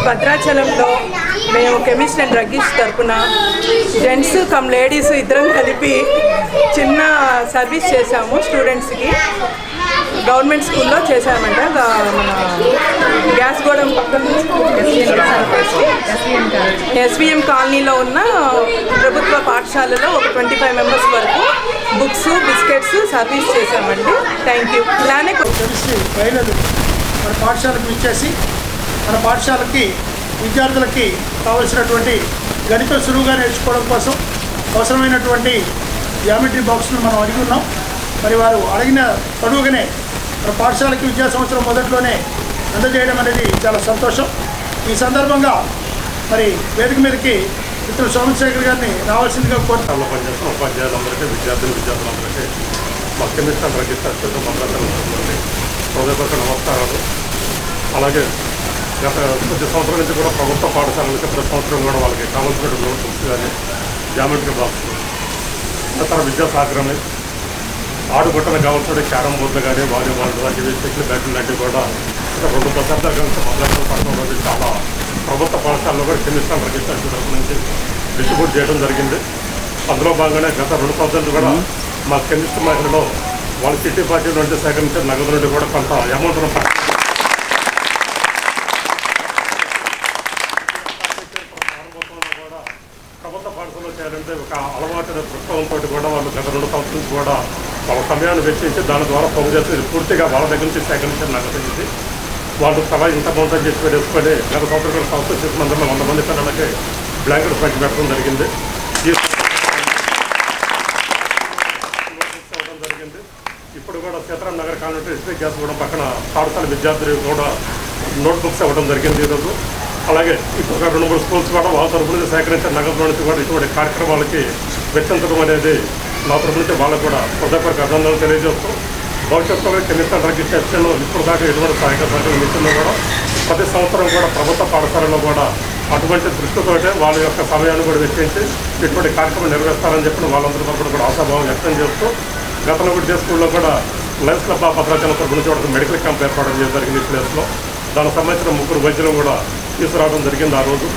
భద్రాచలంలో మేము chemist and druggist తరపున జెంట్స్ కమ్ లేడీస్ ఇద్దరం కలిపి చిన్న సర్వీస్ చేశాము స్టూడెంట్స్కి. గవర్నమెంట్ స్కూల్లో చేశామంట. మన గ్యాస్ గోడం పక్కన ఎస్విఎం కాలనీలో ఉన్న ప్రభుత్వ పాఠశాలలో ఒక 25 మెంబర్స్ వరకు బుక్స్, బిస్కెట్స్ సర్వీస్ చేశామండి. Thank you. ఇలానే మహిళలు మన పాఠశాలకు ఇచ్చేసి మన పాఠశాలకి విద్యార్థులకి కావలసినటువంటి గణితం సులువుగా నేర్చుకోవడం కోసం అవసరమైనటువంటి జామెట్రీ బాక్స్ను మనం అడిగి ఉన్నాం. మరి వారు అడిగిన తడువుగానే మన పాఠశాలకి విద్యా సంవత్సరం మొదట్లోనే అందజేయడం అనేది చాలా సంతోషం. ఈ సందర్భంగా మరి వేదిక మీదకి మిత్రులు సోమశేఖర్ గారిని రావాల్సిందిగా కోరుతాను. పనిచేస్తున్న ఉపాధ్యాయులందరికీ విద్యార్థులందరికీ మా కెమిస్ట్ అండ్ డ్రగ్గిస్ట్ హృదయపూర్వక నమస్కారాలు. అలాగే గత కొద్ది సంవత్సరాల నుంచి కూడా ప్రభుత్వ పాఠశాలలకి ప్రతి సంవత్సరం కూడా వాళ్ళకి కావాల్సినటువంటి నోట్ బుక్స్ కానీ జామెట్రీ బాక్స్ ఇతర విద్యా సహకారమే ఆడుగుట్టలు కావాల్సిన క్యారమ్ బోర్డులు కానీ వాలీబాల్ లాంటివి షటిల్ బ్యాట్లు లాంటివి కూడా గత 2 దశాబ్దాల కలిసి భద్రాచలం పట్టణంలో చాలా ప్రభుత్వ పాఠశాలలో కూడా కెమిస్ట్ అండ్ డ్రగ్గిస్ట్ తరఫు నుంచి డిస్ట్రిబ్యూట్ చేయడం జరిగింది. అందులో భాగంగానే గత 2 సంవత్సరాలు కూడా మా కెమిస్ట్ మహిళలో వాళ్ళ సిటీ పార్టీ నుండి సేకరించిన నగదు నుండి కూడా కొంత అమౌంట్ను ప్రభుత్వ పాఠశాలలో చేయాలంటే ఒక అలవాటు దృక్పథంతో కూడా వాళ్ళు గత 2 సంవత్సరాల నుంచి కూడా వాళ్ళ సమయాన్ని వెచ్చించి దాని ద్వారా పొంగు చేసి పూర్తిగా వాళ్ళ దగ్గర నుంచి సేకరించిన నగదు ఇది. వాళ్ళు తలా ఇంత అమౌంట్ అని చెప్పి వేసుకొని గత సంవత్సరం సంస్థ చేసిన మందిలో 100 మంది పిల్లలకి బ్లాంకెట్ పంచి పెట్టడం జరిగింది. జరిగింది. ఇప్పుడు కూడా Sitaram Nagar colony SP gas కూడా పక్కన పాఠశాల విద్యార్థులు కూడా నోట్ బుక్స్ ఇవ్వడం జరిగింది ఈరోజు. అలాగే ఇప్పుడు 2-3 స్కూల్స్ కూడా వాళ్ళ తరపు నుంచి సేకరించిన నగదు నుంచి కూడా ఇటువంటి కార్యక్రమాలకి వెచ్చించడం అనేది నా తరపు నుంచి వాళ్ళకు కూడా హృదయపూర్వక అభినందనలు తెలియజేస్తూ భవిష్యత్తులో కెమిస్ట్ అండ్ డ్రగ్గిస్ట్ సెక్షన్లో ఇప్పుడు దాకా ఎటువంటి సహాయక సహకారం ఇచ్చిందో కూడా ప్రతి సంవత్సరం కూడా ప్రభుత్వ పాఠశాలలో కూడా అటువంటి దృష్టితోటే వాళ్ళ యొక్క సమయాన్ని కూడా వెచ్చించి ఇటువంటి కార్యక్రమం నిర్వహిస్తారని చెప్పిన వాళ్ళందరి తరపున కూడా ఆశాభావం వ్యక్తం చేస్తూ గతంలో కూడా స్కూల్లో కూడా లయన్స్ క్లబ్ భద్రాచలం తరపు నుంచి ఒక మెడికల్ క్యాంప్ ఏర్పాటు చేయడం జరిగింది ఈ ప్లేస్లో. దానికి సంబంధించిన 3 వైద్యులు కూడా తీసుకురావడం జరిగింది ఆ రోజు.